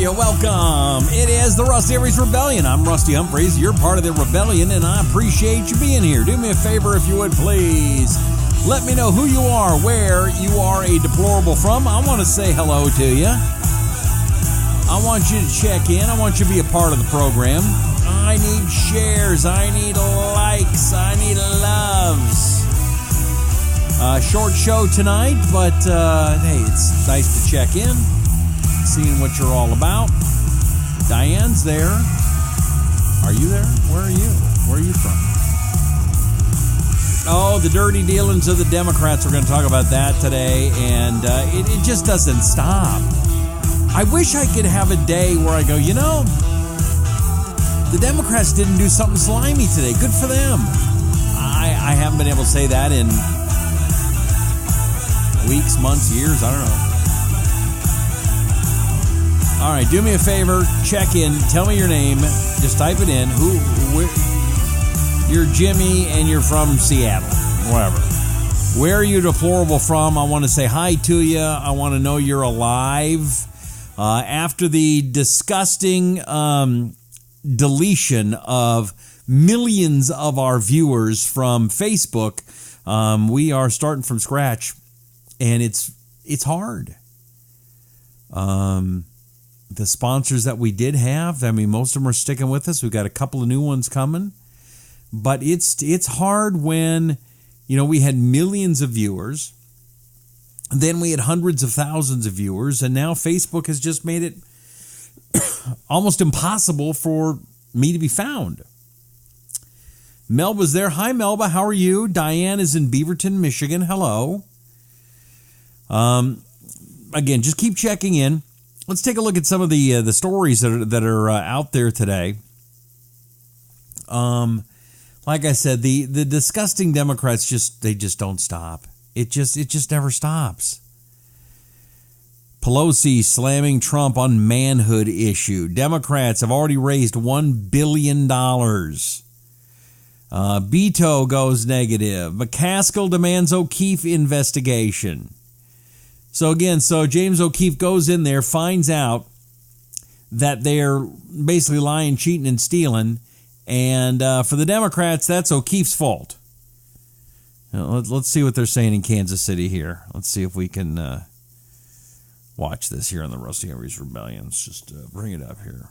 you. Welcome. It is the Rusty Humphreys Rebellion. I'm Rusty Humphreys. You're part of the rebellion, and I appreciate you being here. Do me a favor if you would, please. Let me know who you are, where you are a deplorable from. I want to say hello to you. I want you to check in. I want you to be a part of the program. I need shares. I need likes. I need loves. Short show tonight, but hey, it's nice to check in, seeing what you're all about. Diane's there. Are you there? Where are you? Where are you from? Oh, the dirty dealings of the Democrats. We're going to talk about that today, and it just doesn't stop. I wish I could have a day where I go, you know, the Democrats didn't do something slimy today. Good for them. I haven't been able to say that in weeks, months, years, I don't know. All right, do me a favor, check in, tell me your name, just type it in. You're Jimmy and you're from Seattle, whatever. Where are you deplorable from? I want to say hi to you. I want to know you're alive. After the disgusting deletion of millions of our viewers from Facebook, we are starting from scratch. And it's hard. The sponsors that we did have, I mean, most of them are sticking with us. We've got a couple of new ones coming. But it's hard when, you know, we had millions of viewers. Then we had hundreds of thousands of viewers. And now Facebook has just made it almost impossible for me to be found. Melba's there. Hi, Melba. How are you? Diane is in Beaverton, Michigan. Hello. Again, just keep checking in. Let's take a look at some of the stories that are out there today. Like I said, the disgusting Democrats just don't stop. It just never stops. Pelosi slamming Trump on manhood issue. Democrats have already raised $1 billion. Beto goes negative. McCaskill demands O'Keefe investigation. So James O'Keefe goes in there, finds out that they're basically lying, cheating, and stealing. And for the Democrats, that's O'Keefe's fault. Now, let's see what they're saying in Kansas City here. Let's see if we can watch this here on the Rusty Humphreys Rebellion. Let's just bring it up here.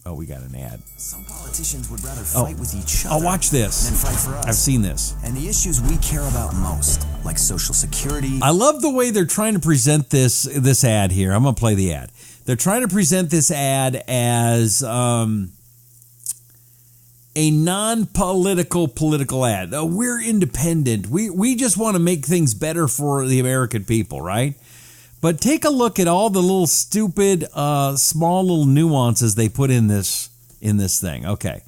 Oh, we got an ad. Some politicians would rather fight with each other I'll watch this. than fight for us. I've seen this. And the issues we care about most, like Social Security. I love the way they're trying to present this ad here. I'm going to play the ad. They're trying to present this ad as a non-political political ad. We're independent. We just want to make things better for the American people, right? But take a look at all the little stupid, small little nuances they put in this thing. Okay,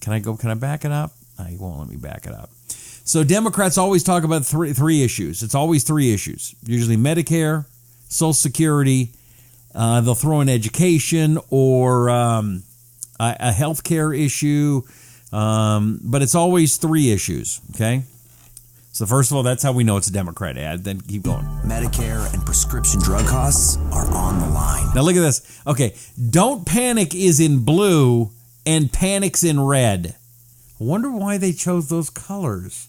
can I back it up? He won't let me back it up. So Democrats always talk about three issues. It's always three issues. Usually Medicare, Social Security. They'll throw in education or a healthcare issue, but it's always three issues. Okay. So first of all, that's how we know it's a Democrat ad. Then keep going. Medicare and prescription drug costs are on the line. Now look at this. Okay, Don't Panic is in blue and Panic's in red. I wonder why they chose those colors.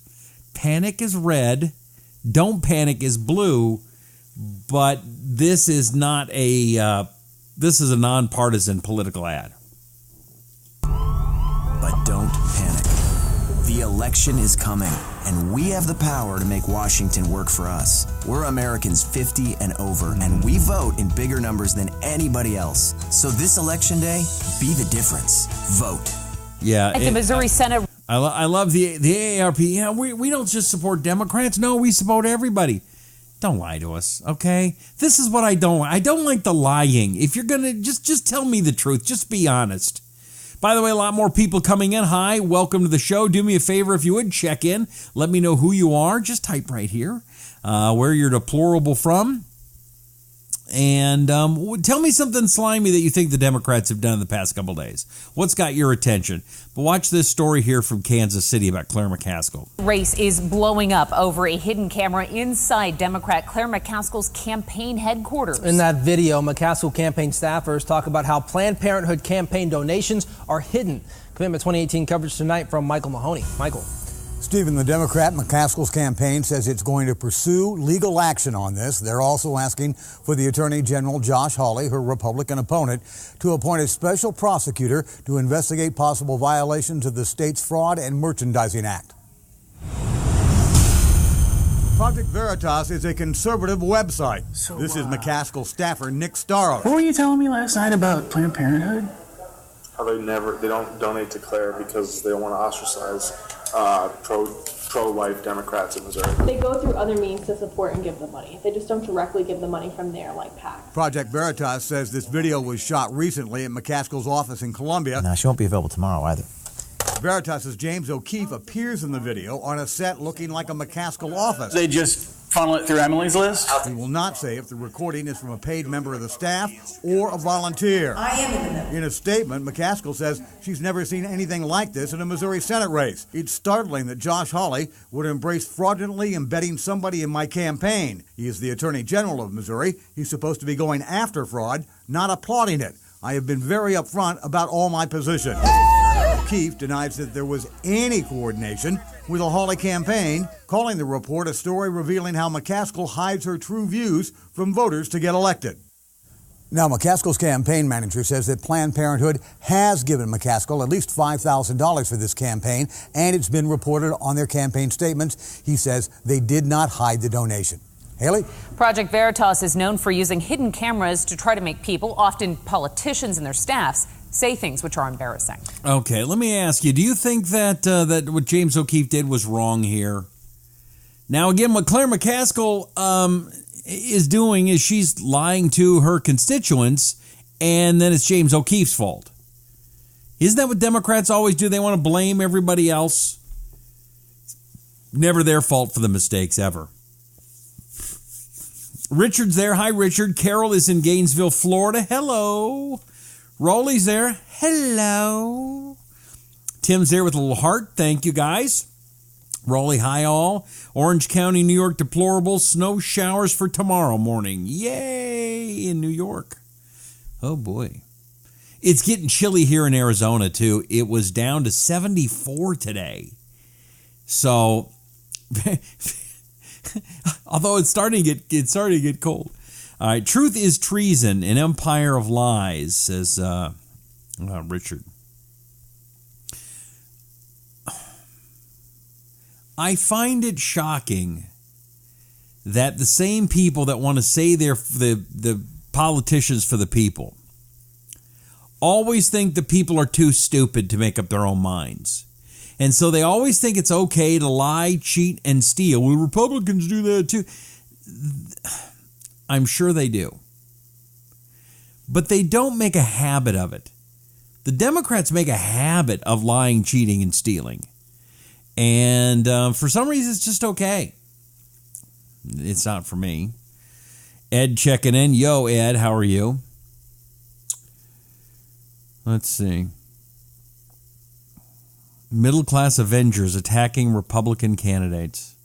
Panic is red, Don't Panic is blue, but this is not this is a nonpartisan political ad. But don't panic. The election is coming, and we have the power to make Washington work for us. We're Americans 50 and over, and we vote in bigger numbers than anybody else. So this election day, be the difference. Vote. Yeah. At the Missouri Senate. I love the AARP. Yeah, we don't just support Democrats. No, we support everybody. Don't lie to us, okay? This is what I don't like. I don't like the lying. If you're going to just tell me the truth, just be honest. By the way, a lot more people coming in. Hi, welcome to the show. Do me a favor if you would, check in. Let me know who you are. Just type right here where you're deplorable from. And tell me something slimy that you think the Democrats have done in the past couple days. What's got your attention? But watch this story here from Kansas City about Claire McCaskill. Race is blowing up over a hidden camera inside Democrat Claire McCaskill's campaign headquarters. In that video, McCaskill campaign staffers talk about how Planned Parenthood campaign donations are hidden. Commitment 2018 coverage tonight from Michael Mahoney. Michael. Stephen, the Democrat McCaskill's campaign says it's going to pursue legal action on this. They're also asking for the Attorney General, Josh Hawley, her Republican opponent, to appoint a special prosecutor to investigate possible violations of the state's Fraud and Merchandising Act. Project Veritas is a conservative website. This is McCaskill staffer Nick Starro. What were you telling me last night about Planned Parenthood? How they don't donate to Claire because they don't want to ostracize pro-life Democrats in Missouri. They go through other means to support and give the money. They just don't directly give the money from there like PAC. Project Veritas says this video was shot recently at McCaskill's office in Columbia. Now, she won't be available tomorrow either. Veritas' James O'Keefe appears in the video on a set looking like a McCaskill office. They just funnel it through Emily's list? He will not say if the recording is from a paid member of the staff or a volunteer. I am in the middle. In a statement, McCaskill says she's never seen anything like this in a Missouri Senate race. It's startling that Josh Hawley would embrace fraudulently embedding somebody in my campaign. He is the Attorney General of Missouri. He's supposed to be going after fraud, not applauding it. I have been very upfront about all my positions. O'Keefe denies that there was any coordination with the Hawley campaign, calling the report a story revealing how McCaskill hides her true views from voters to get elected. Now, McCaskill's campaign manager says that Planned Parenthood has given McCaskill at least $5,000 for this campaign, and it's been reported on their campaign statements. He says they did not hide the donation. Haley? Project Veritas is known for using hidden cameras to try to make people, often politicians and their staffs, say things which are embarrassing. Okay, let me ask you, do you think that that what James O'Keefe did was wrong here? Now, again, what Claire McCaskill is doing is she's lying to her constituents, and then it's James O'Keefe's fault. Isn't that what Democrats always do? They want to blame everybody else. Never their fault for the mistakes, ever. Richard's there. Hi, Richard. Carol is in Gainesville, Florida. Hello. Rolly's there. Hello. Tim's there with a little heart. Thank you, guys. Rolly, hi all. Orange County, New York, deplorable. Snow showers for tomorrow morning. Yay, in New York. Oh, boy. It's getting chilly here in Arizona, too. It was down to 74 today. So, although it's starting to get cold. All right, truth is treason, an empire of lies, says Richard. I find it shocking that the same people that want to say they're the politicians for the people always think the people are too stupid to make up their own minds. And so they always think it's okay to lie, cheat, and steal. Well, Republicans do that too. I'm sure they do. But they don't make a habit of it. The Democrats make a habit of lying, cheating, and stealing. And for some reason, it's just okay. It's not for me. Ed checking in. Yo, Ed, how are you? Let's see. Middle-class Avengers attacking Republican candidates.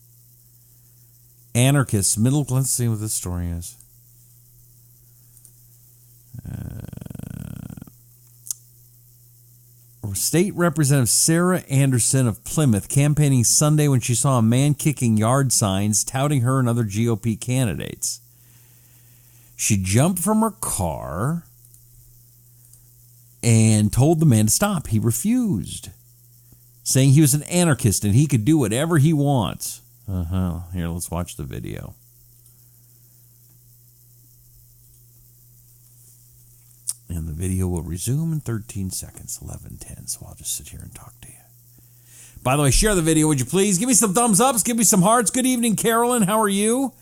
Anarchists. Let's see what this story is. State Representative Sarah Anderson of Plymouth campaigning Sunday when she saw a man kicking yard signs touting her and other GOP candidates. She jumped from her car and told the man to stop. He refused, saying he was an anarchist and he could do whatever he wants. Here, let's watch the video. And the video will resume in 13 seconds, 11:10. So I'll just sit here and talk to you. By the way, share the video, would you please? Give me some thumbs ups. Give me some hearts. Good evening, Carolyn. How are you?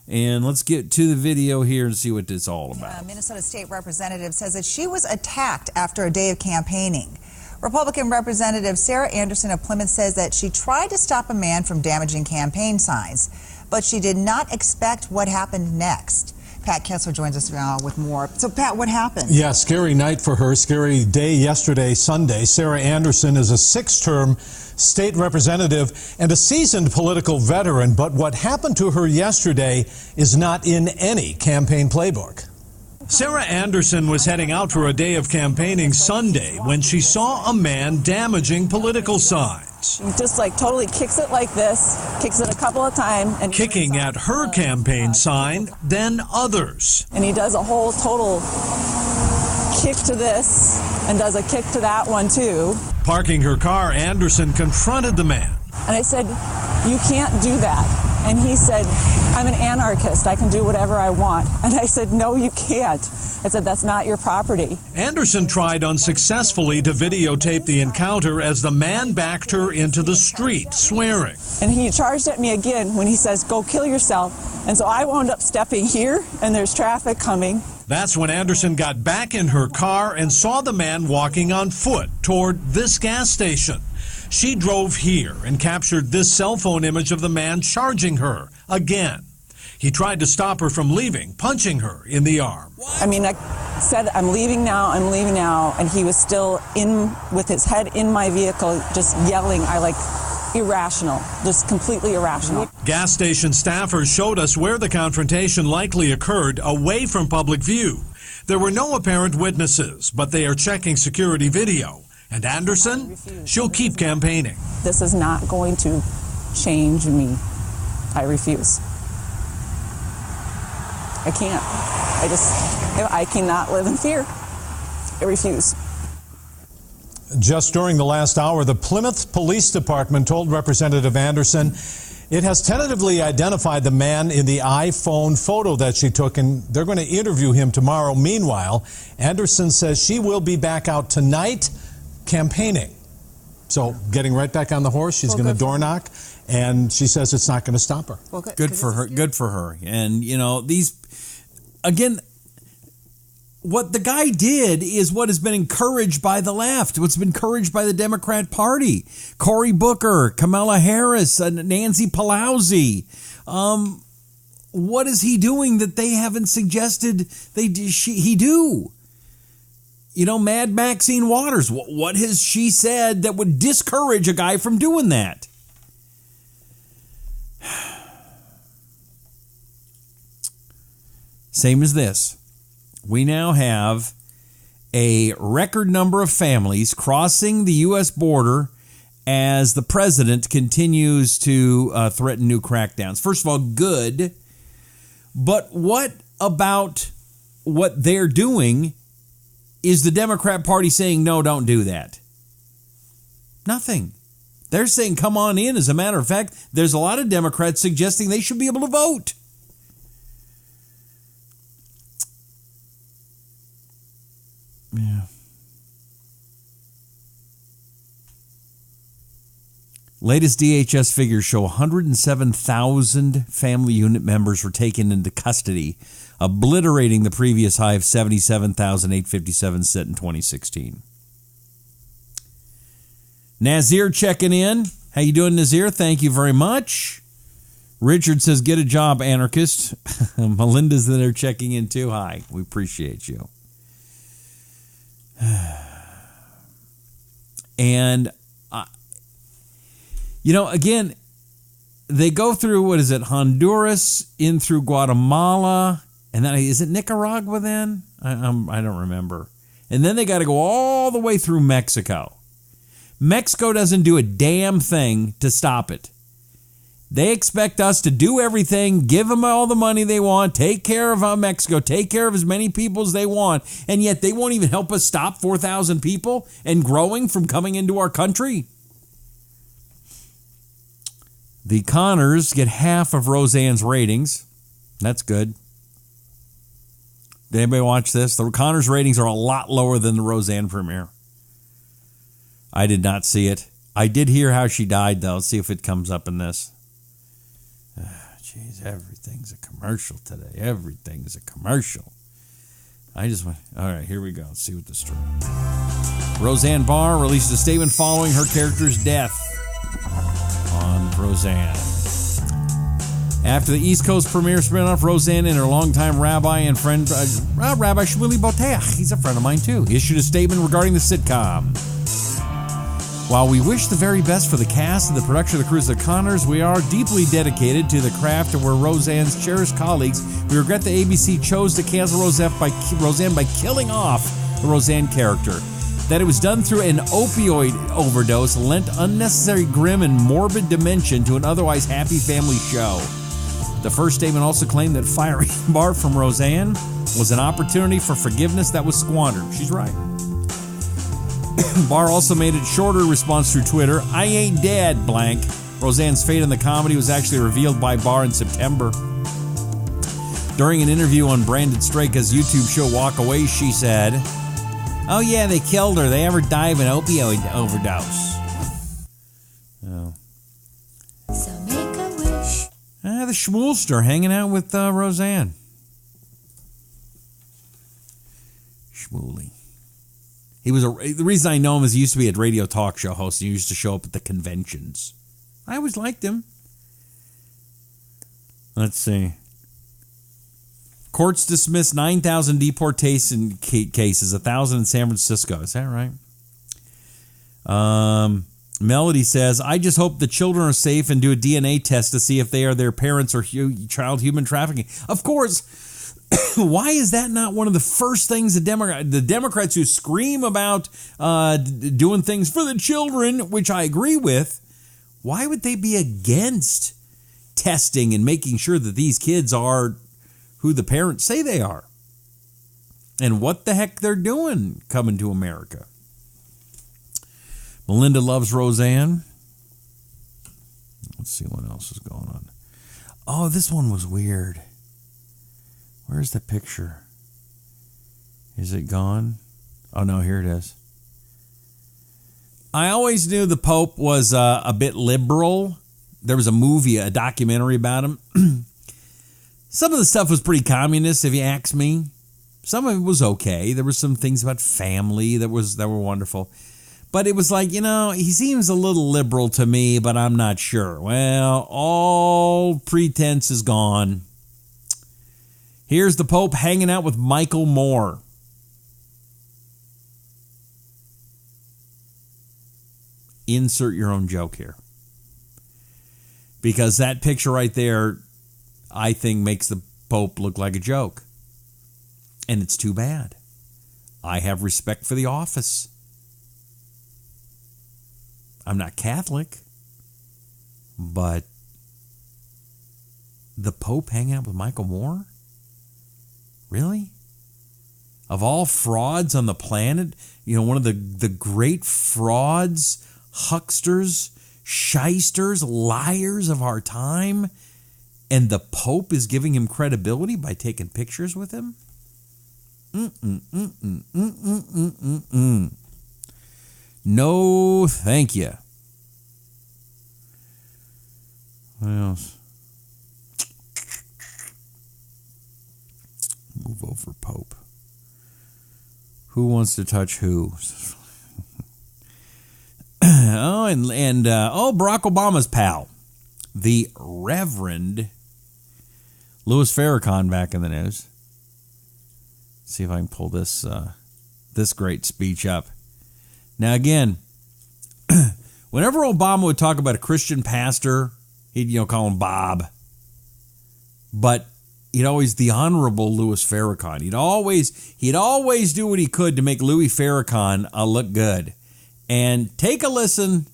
And let's get to the video here and see what it's all about. Minnesota State Representative says that she was attacked after a day of campaigning. Republican Representative Sarah Anderson of Plymouth says that she tried to stop a man from damaging campaign signs, but she did not expect what happened next. Pat Kessler joins us now with more. So, Pat, what happened? Yeah, scary night for her. Scary day yesterday, Sunday. Sarah Anderson is a 6-term state representative and a seasoned political veteran. But what happened to her yesterday is not in any campaign playbook. Sarah Anderson was heading out for a day of campaigning Sunday when she saw a man damaging political signs. He just totally kicks it like this, kicks it a couple of times. And kicking at her campaign sign, then others. And he does a whole total kick to this and does a kick to that one too. Parking her car, Anderson confronted the man. And I said, "You can't do that." And he said, "I'm an anarchist. I can do whatever I want." And I said, "No, you can't." I said, "That's not your property." Anderson tried unsuccessfully to videotape the encounter as the man backed her into the street, swearing. And he charged at me again when he says, "Go kill yourself." And so I wound up stepping here, and there's traffic coming. That's when Anderson got back in her car and saw the man walking on foot toward this gas station. She drove here and captured this cell phone image of the man charging her again. He tried to stop her from leaving, punching her in the arm. I mean, I said, I'm leaving now, and he was still in with his head in my vehicle, just yelling. Irrational, just completely irrational. Gas station staffers showed us where the confrontation likely occurred, away from public view. There were no apparent witnesses, but they are checking security video. And Anderson, she'll keep campaigning. This is not going to change me. I refuse. I can't. I cannot live in fear. I refuse. Just during the last hour, the Plymouth Police Department told Representative Anderson it has tentatively identified the man in the iPhone photo that she took, and they're going to interview him tomorrow. Meanwhile, Anderson says she will be back out tonight campaigning. So getting right back on the horse, she's going to door knock, and she says it's not going to stop her. Well, good for her. Good for her. And, again, what the guy did is what has been encouraged by the left, what's been encouraged by the Democrat Party. Cory Booker, Kamala Harris, Nancy Pelosi. What is he doing that they haven't suggested he do? Mad Maxine Waters, what has she said that would discourage a guy from doing that? Same as this. We now have a record number of families crossing the U.S. border as the president continues to threaten new crackdowns. First of all, good. But what about what they're doing? Is the Democrat Party saying, no, don't do that? Nothing. They're saying, come on in. As a matter of fact, there's a lot of Democrats suggesting they should be able to vote. Yeah. Latest DHS figures show 107,000 family unit members were taken into custody, obliterating the previous high of 77,857 set in 2016. Nazir checking in. How you doing, Nazir? Thank you very much. Richard says, get a job, anarchist. Melinda's there checking in too. Hi, we appreciate you. And, again, they go through, Honduras, in through Guatemala, and then, is it Nicaragua then? I don't remember. And then they got to go all the way through Mexico. Mexico doesn't do a damn thing to stop it. They expect us to do everything, give them all the money they want, take care of Mexico, take care of as many people as they want, and yet they won't even help us stop 4,000 people and growing from coming into our country. The Connors get half of Roseanne's ratings. That's good. Did anybody watch this? The Connors ratings are a lot lower than the Roseanne premiere. I did not see it. I did hear how she died, though. Let's see if it comes up in this. Jeez, everything's a commercial today. Everything's a commercial. I just went, all right, here we go. Let's see what this is true. Roseanne Barr released a statement following her character's death on Roseanne. After the East Coast premiere spinoff, Roseanne and her longtime rabbi and friend, Rabbi Shmuley Boteach, he's a friend of mine too, issued a statement regarding the sitcom. While we wish the very best for the cast and the production of the Cruise of the Connors, we are deeply dedicated to the craft and we're Roseanne's cherished colleagues. We regret that ABC chose to cancel Roseanne by killing off the Roseanne character. That it was done through an opioid overdose lent unnecessary grim and morbid dimension to an otherwise happy family show. The first statement also claimed that firing Barr from Roseanne was an opportunity for forgiveness that was squandered. She's right. Barr also made a shorter response through Twitter. I ain't dead, blank. Roseanne's fate in the comedy was actually revealed by Barr in September. During an interview on Brandon Straka's YouTube show Walk Away, she said, "Oh yeah, they killed her. They ever died of an opioid overdose." Oh. So make a wish. The Schmoolster hanging out with Roseanne. Schmooly. He was the reason I know him is he used to be a radio talk show host. He used to show up at the conventions. I always liked him. Let's see. Courts dismissed 9,000 deportation cases, 1,000 in San Francisco. Is that right? Melody says, I just hope the children are safe and do a DNA test to see if they are their parents or child human trafficking. Of course. Why is that not one of the first things the Democrats who scream about doing things for the children, which I agree with, why would they be against testing and making sure that these kids are who the parents say they are? And what the heck they're doing coming to America? Melinda loves Roseanne. Let's see what else is going on. Oh, this one was weird. Where's the picture? Is it gone? Oh, no, here it is. I always knew the Pope was a bit liberal. There was a movie, a documentary about him. Some of the stuff was pretty communist, if you ask me. Some of it was okay. There were some things about family that were wonderful. But it was like, he seems a little liberal to me, but I'm not sure. Well, all pretense is gone. Here's the Pope hanging out with Michael Moore. Insert your own joke here. Because that picture right there, I think, makes the Pope look like a joke. And it's too bad. I have respect for the office. I'm not Catholic. But the Pope hanging out with Michael Moore? Really? Of all frauds on the planet, one of the great frauds, hucksters, shysters, liars of our time, and the Pope is giving him credibility by taking pictures with him? No, thank you. What else? Move over, Pope. Who wants to touch who? Barack Obama's pal, the Reverend Louis Farrakhan, back in the news. Let's see if I can pull this great speech up. Now again, whenever Obama would talk about a Christian pastor, he'd call him Bob, but he'd always the Honorable Louis Farrakhan. He'd always do what he could to make Louis Farrakhan look good. And take a listen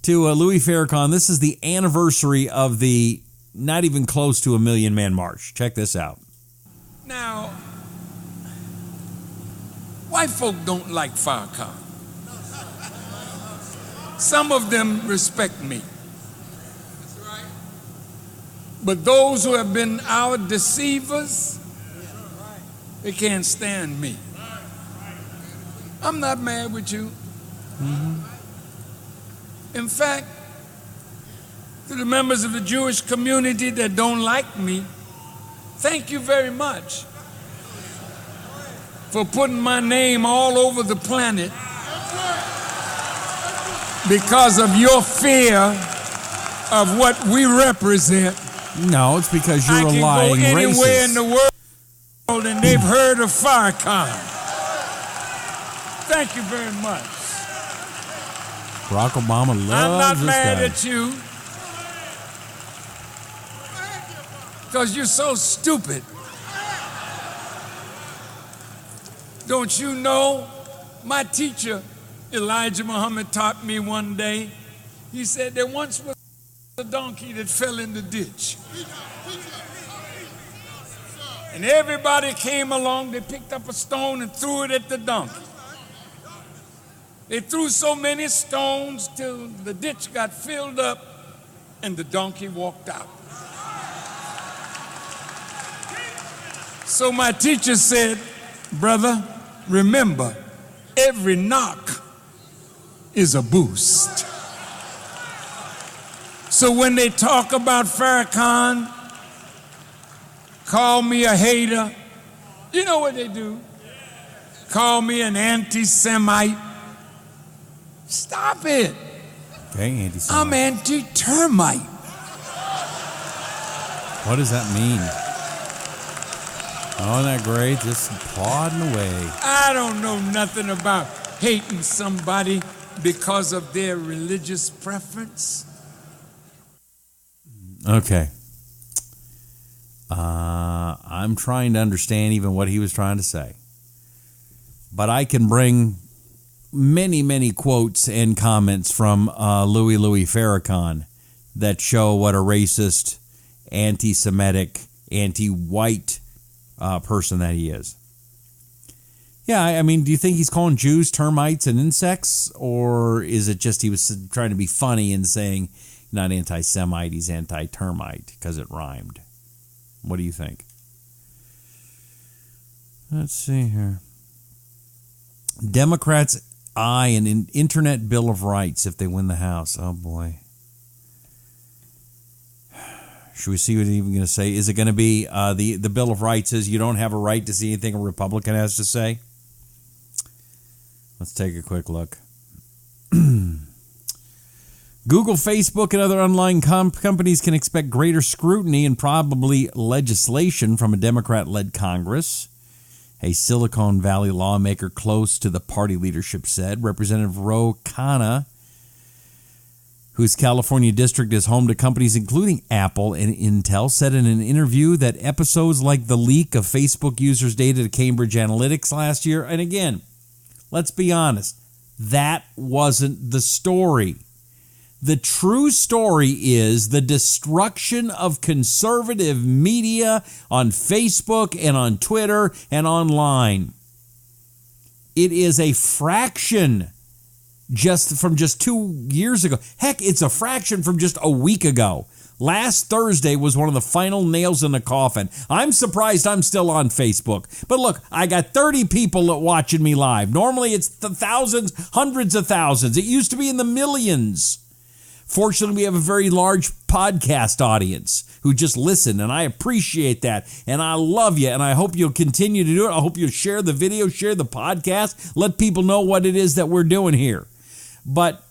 to Louis Farrakhan. This is the anniversary of the not even close to 1 Million Man March. Check this out. Now, white folk don't like Farrakhan. Some of them respect me. But those who have been our deceivers, they can't stand me. I'm not mad with you. Mm-hmm. In fact, to the members of the Jewish community that don't like me, thank you very much for putting my name all over the planet because of your fear of what we represent. No, it's because you're I a can lying go anywhere racist. in the world and they've heard of Farrakhan. Thank you very much. Barack Obama loves I'm not this mad guy. at you because you're so stupid. Don't you know? My teacher, Elijah Muhammad, taught me one day. He said there once was a donkey that fell in the ditch. And everybody came along, they picked up a stone and threw it at the donkey. They threw so many stones till the ditch got filled up and the donkey walked out. So my teacher said, brother, remember, every knock is a boost. So when they talk about Farrakhan, call me a hater, you know what they do? Call me an anti-Semite. Stop it. Okay, anti-Semite. I'm anti-termite. What does that mean? Oh, isn't that great? Just plodding away. I don't know nothing about hating somebody because of their religious preference. Okay. I'm trying to understand even what he was trying to say. But I can bring many, many quotes and comments from Louis Farrakhan that show what a racist, anti-Semitic, anti-white person that he is. Yeah, I mean, do you think he's calling Jews termites and insects? Or is it just he was trying to be funny and saying not anti-Semite, he's anti-termite because it rhymed? What do you think? Let's see here. Democrats eye an internet bill of rights if they win the House. Oh, boy. Should we see what he's even going to say? Is it going to be the Bill of Rights says you don't have a right to see anything a Republican has to say? Let's take a quick look. Google, Facebook, and other online companies can expect greater scrutiny and probably legislation from a Democrat-led Congress. A Silicon Valley lawmaker close to the party leadership said. Representative Ro Khanna, whose California district is home to companies including Apple and Intel, said in an interview that episodes like the leak of Facebook users' data to Cambridge Analytica last year, and again, let's be honest, that wasn't the story. The true story is the destruction of conservative media on Facebook and on Twitter and online. It is a fraction from 2 years ago. Heck, it's a fraction from just a week ago. Last Thursday was one of the final nails in the coffin. I'm surprised I'm still on Facebook. But look, I got 30 people watching me live. Normally it's the thousands, hundreds of thousands. It used to be in the millions. Fortunately, we have a very large podcast audience who just listen, and I appreciate that, and I love you, and I hope you'll continue to do it. I hope you'll share the video, share the podcast, let people know what it is that we're doing here. But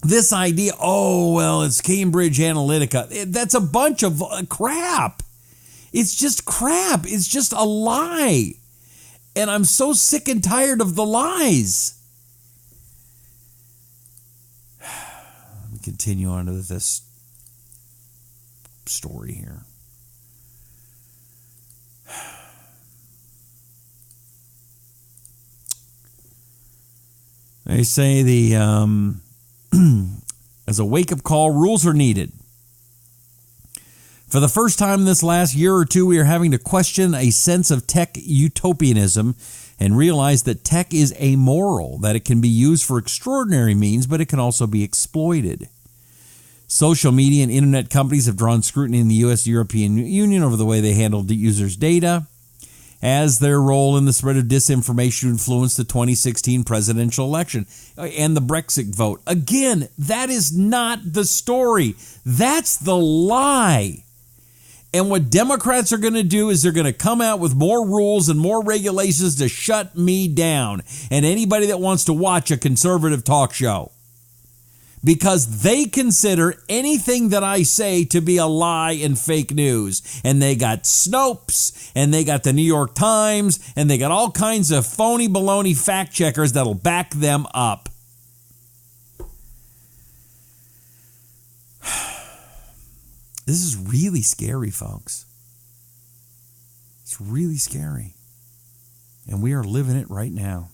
this idea, it's Cambridge Analytica, that's a bunch of crap. It's just crap. It's just a lie. And I'm so sick and tired of the lies. Let me continue on to this story here. They say as a wake-up call, rules are needed. For the first time this last year or two, we are having to question a sense of tech utopianism and realize that tech is amoral, that it can be used for extraordinary means, but it can also be exploited. Social media and internet companies have drawn scrutiny in the U.S. European Union over the way they handle users' data, as their role in the spread of disinformation influenced the 2016 presidential election and the Brexit vote. Again, that is not the story. That's the lie. And what Democrats are going to do is they're going to come out with more rules and more regulations to shut me down and anybody that wants to watch a conservative talk show. because they consider anything that I say to be a lie and fake news. And they got Snopes, and they got the New York Times, and they got all kinds of phony baloney fact checkers that'll back them up. This is really scary, folks. It's really scary. And we are living it right now.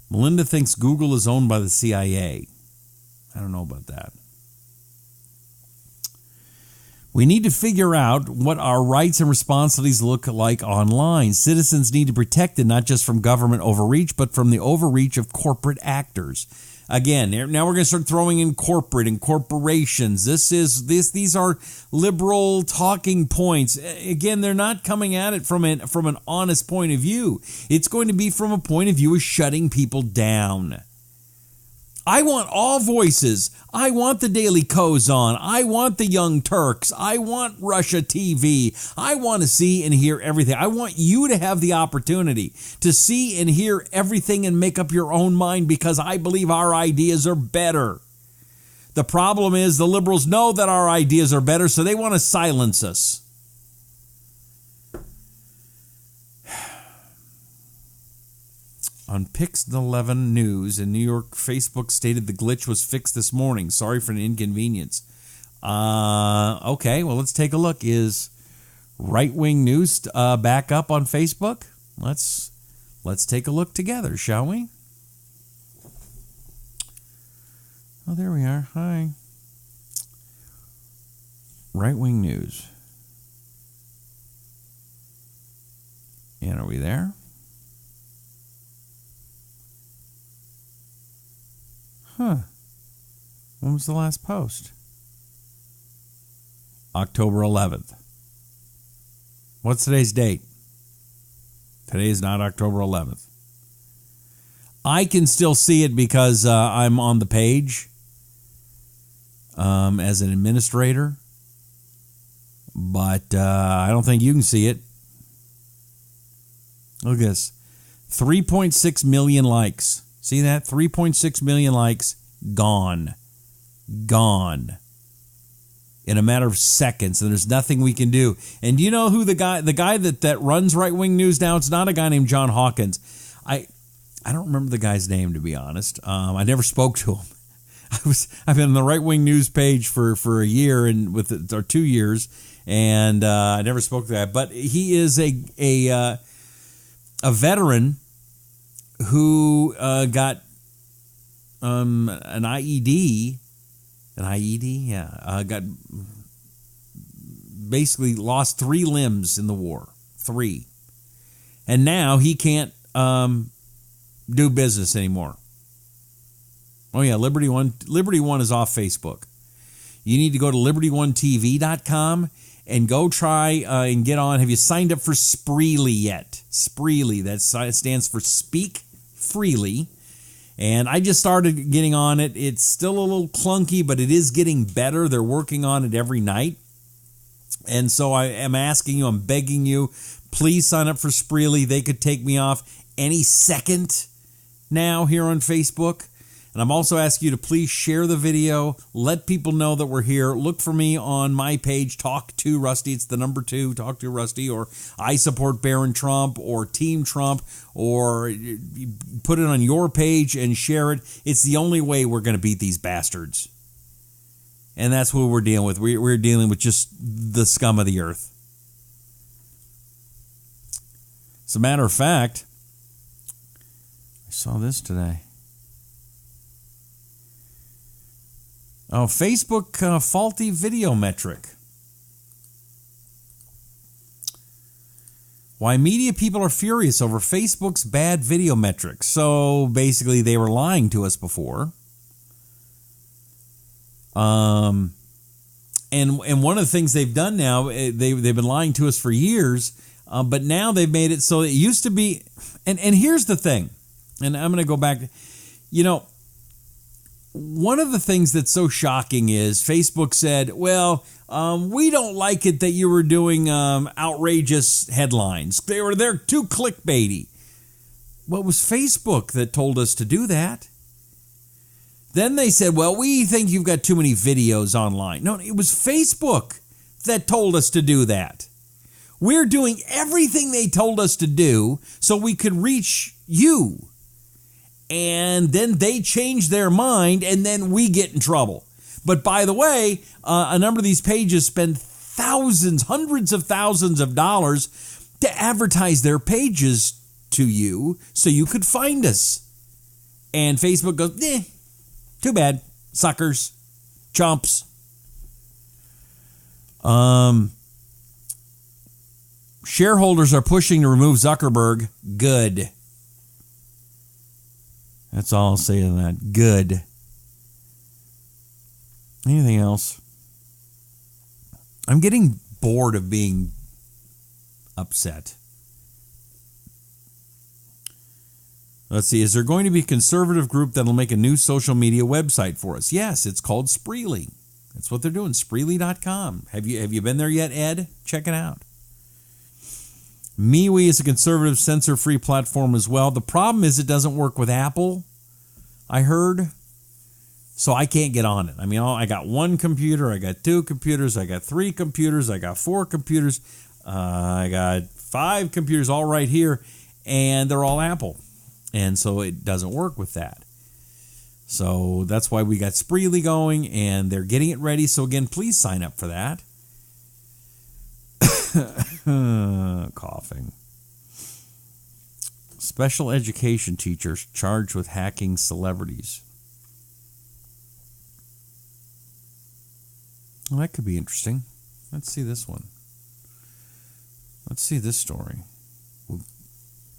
Melinda thinks Google is owned by the CIA. I don't know about that. We need to figure out what our rights and responsibilities look like online. Citizens need to be protected not just from government overreach, but from the overreach of corporate actors. Again, now we're going to start throwing in corporate and corporations. These are liberal talking points. Again, they're not coming at it from an honest point of view. It's going to be from a point of view of shutting people down. I want all voices. I want the Daily Kozon. I want the Young Turks. I want Russia TV. I want to see and hear everything. I want you to have the opportunity to see and hear everything and make up your own mind, because I believe our ideas are better. The problem is the liberals know that our ideas are better, so they want to silence us. On Pix 11 News in New York, Facebook stated the glitch was fixed this morning. Sorry for an inconvenience. Okay, well, let's take a look. Is right-wing news back up on Facebook? Let's take a look together, shall we? Oh, there we are. Hi. Right-wing news. And are we there? Huh. When was the last post? October 11th. What's today's date? Today is not October 11th. I can still see it because I'm on the page as an administrator, but I don't think you can see it. Look at this. 3.6 million likes. See that? 3.6 million likes, gone. Gone. In a matter of seconds, and there's nothing we can do. And do you know who the guy that runs right-wing news now? It's not a guy named John Hawkins. I don't remember the guy's name, to be honest. I never spoke to him. I've been on the right-wing news page for a year or 2 years, and I never spoke to that. But he is a veteran who got an IED, got basically lost 3 limbs in the war, 3, and now he can't do business anymore. Oh yeah, Liberty One is off Facebook. You need to go to libertyonetv.com and go try and get on. Have you signed up for Spreely yet? Spreely, that stands for Speak Freely. And I just started getting on it. It's still a little clunky, but it is getting better. They're working on it every night. And so I am asking you, I'm begging you, please sign up for Spreely. They could take me off any second now here on Facebook. And I'm also asking you to please share the video. Let people know that we're here. Look for me on my page, Talk to Rusty. It's the number 2, Talk to Rusty, or I Support Barron Trump, or Team Trump, or you put it on your page and share it. It's the only way we're going to beat these bastards. And that's what we're dealing with. We're dealing with just the scum of the earth. As a matter of fact, I saw this today. Oh, Facebook faulty video metric. Why media people are furious over Facebook's bad video metrics. So basically, they were lying to us before. And one of the things they've done now, they've been lying to us for years, but now they've made it so it used to be. And here's the thing, and I'm going to go back. You know, one of the things that's so shocking is Facebook said, well, we don't like it that you were doing outrageous headlines. They're too clickbaity. Well, it was Facebook that told us to do that. Then they said, well, we think you've got too many videos online. No, it was Facebook that told us to do that. We're doing everything they told us to do so we could reach you. And then they change their mind, and then we get in trouble. But by the way, a number of these pages spend thousands, hundreds of thousands of dollars to advertise their pages to you so you could find us. And Facebook goes, too bad, suckers, chumps. Shareholders are pushing to remove Zuckerberg. Good. That's all I'll say to that. Good. Anything else? I'm getting bored of being upset. Let's see. Is there going to be a conservative group that'll make a new social media website for us? Yes, it's called Spreely. That's what they're doing. Spreely.com. Have you been there yet, Ed? Check it out. MeWe is a conservative, censor-free platform as well. The problem is it doesn't work with Apple, I heard. So I can't get on it. I mean, I got one computer, I got two computers, I got three computers, I got four computers, I got 5 computers all right here, and they're all Apple. And so it doesn't work with that. So that's why we got Spreely going, and they're getting it ready. So again, please sign up for that. Coughing. Special education teachers charged with hacking celebrities. Well, that could be interesting. Let's see this one. Let's see this story. Well,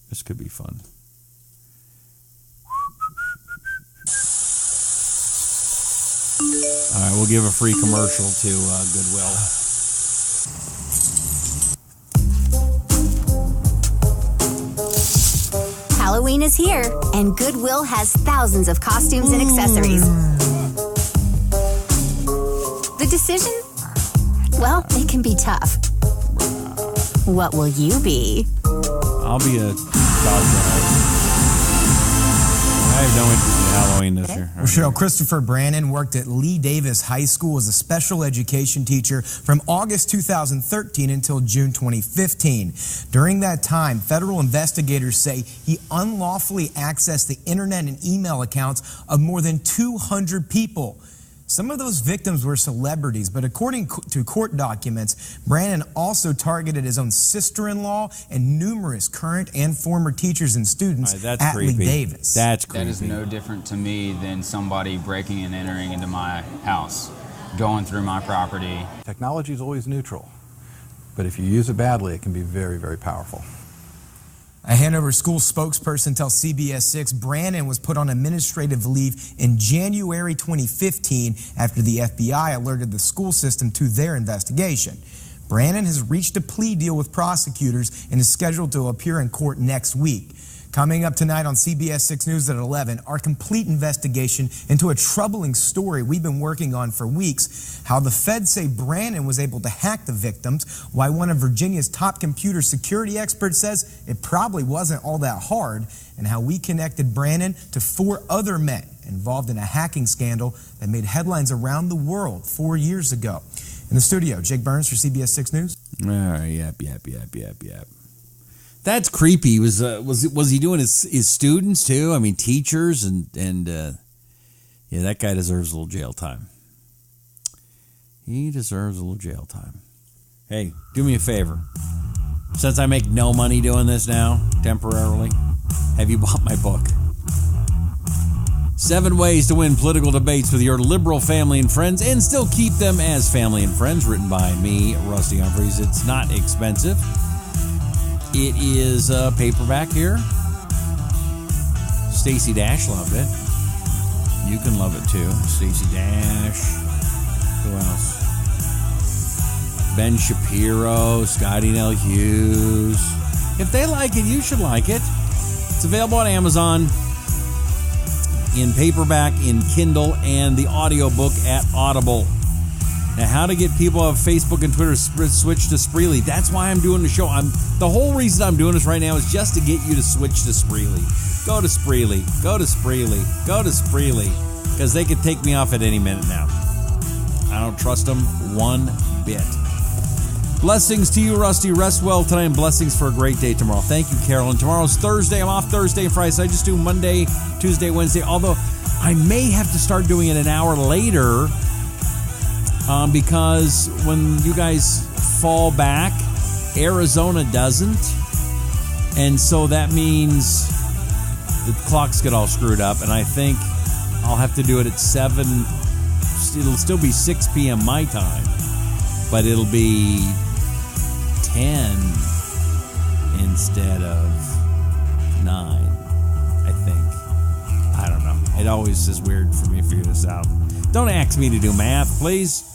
this could be fun. All right, we'll give a free commercial to Goodwill. Halloween is here, and Goodwill has thousands of costumes and accessories. The decision? Well, it can be tough. What will you be? I'll be a dog. I have no interest in Halloween this year. Rochelle, Christopher Brannon worked at Lee Davis High School as a special education teacher from August 2013 until June 2015. During that time, federal investigators say he unlawfully accessed the internet and email accounts of more than 200 people. Some of those victims were celebrities, but according to court documents, Brannon also targeted his own sister-in-law and numerous current and former teachers and students at Lee Davis. That's creepy. That is no different to me than somebody breaking and entering into my house, going through my property. Technology is always neutral, but if you use it badly, it can be very, very powerful. A Hanover school spokesperson tells CBS 6 Brannon was put on administrative leave in January 2015 after the FBI alerted the school system to their investigation. Brannon has reached a plea deal with prosecutors and is scheduled to appear in court next week. Coming up tonight on CBS 6 News at 11, our complete investigation into a troubling story we've been working on for weeks, how the feds say Brannon was able to hack the victims, why one of Virginia's top computer security experts says it probably wasn't all that hard, and how we connected Brannon to 4 other men involved in a hacking scandal that made headlines around the world 4 years ago. In the studio, Jake Burns for CBS 6 News. Yep. That's creepy. Was he doing his students too? I mean, teachers and yeah, that guy deserves a little jail time. He deserves a little jail time. Hey, do me a favor. Since I make no money doing this now, temporarily, have you bought my book? 7 Ways to Win Political Debates with Your Liberal Family and Friends and Still Keep Them as Family and Friends, written by me, Rusty Humphreys. It's not expensive. It is a paperback here. Stacey Dash loved it. You can love it too. Stacey Dash. Who else? Ben Shapiro, Scotty Nell Hughes. If they like it, you should like it. It's available on Amazon in paperback, in Kindle, and the audiobook at Audible. Now, how to get people off Facebook and Twitter switch to Spreely. That's why I'm doing the show. The whole reason I'm doing this right now is just to get you to switch to Spreely. Go to Spreely. Go to Spreely. Go to Spreely. because they could take me off at any minute now. I don't trust them one bit. Blessings to you, Rusty. Rest well tonight, and blessings for a great day tomorrow. Thank you, Carolyn. Tomorrow's Thursday. I'm off Thursday and Friday, so I just do Monday, Tuesday, Wednesday. Although I may have to start doing it an hour later because when you guys fall back, Arizona doesn't. And so that means the clocks get all screwed up, and I think I'll have to do it at 7. It'll still be 6 p.m. my time, but it'll be 10 instead of 9, I think. I don't know. It always is weird for me to figure this out. Don't ask me to do math, please.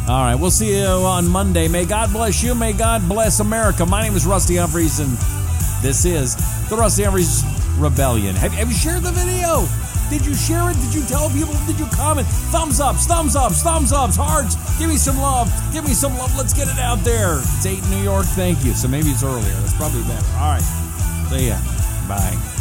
All right, we'll see you on Monday. May God bless you. May God bless America. My name is Rusty Humphries, and this is the Rusty Humphries Rebellion. Have you shared the video? Did you share it? Did you tell people? Did you comment? Thumbs ups, thumbs ups, thumbs ups, hearts. Give me some love. Give me some love. Let's get it out there. It's 8 in New York. Thank you. So maybe it's earlier. That's probably better. All right. See ya. Bye.